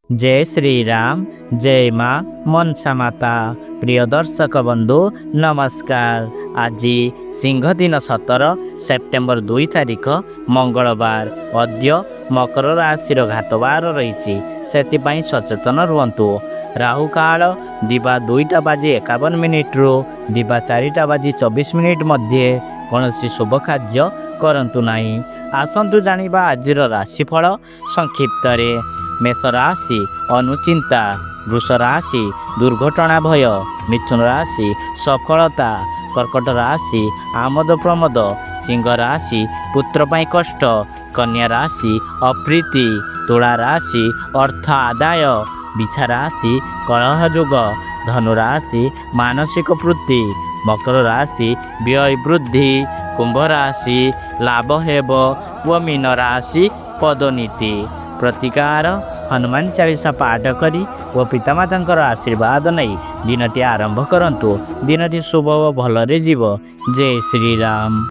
जय श्री राम जय माँ मनसा माता। प्रिय दर्शक बंधु नमस्कार। आज सिंह दिन 17 सेप्टेम्बर 2 तारिख मंगलवार। अद्य मकर राशि घातवार रही से सचेतन रुहतु। राहु काल दिवा 2:51 रु दिवा 4:24 मध्य कौन शुभ कार्य करंतु नहीं। आसंतु जानिबा आजिर राशिफल संक्षिप्त रे। मेष राशि अनुचिंता, वृष राशि दुर्घटना भय, मिथुन राशि सफलता, कर्कट राशि आमद प्रमोद, सिंह राशि पुत्र पाई कष्ट, कन्या राशि अप्रीति, तुला राशि अर्थ आदाय, बिछा राशि कलह जोग, धनु राशि मानसिक पूर्ति, मकर राशि व्यय वृद्धि, कुंभ राशि लाभ हेब व मीन राशि पदोन्नति। प्रतिकार हनुमान चालीसा पाठ करी व पितामाता आशीर्वाद नहीं दिनटी आरंभ करंतु। दिनटी शुभ व भलरे जीव। जय श्री राम।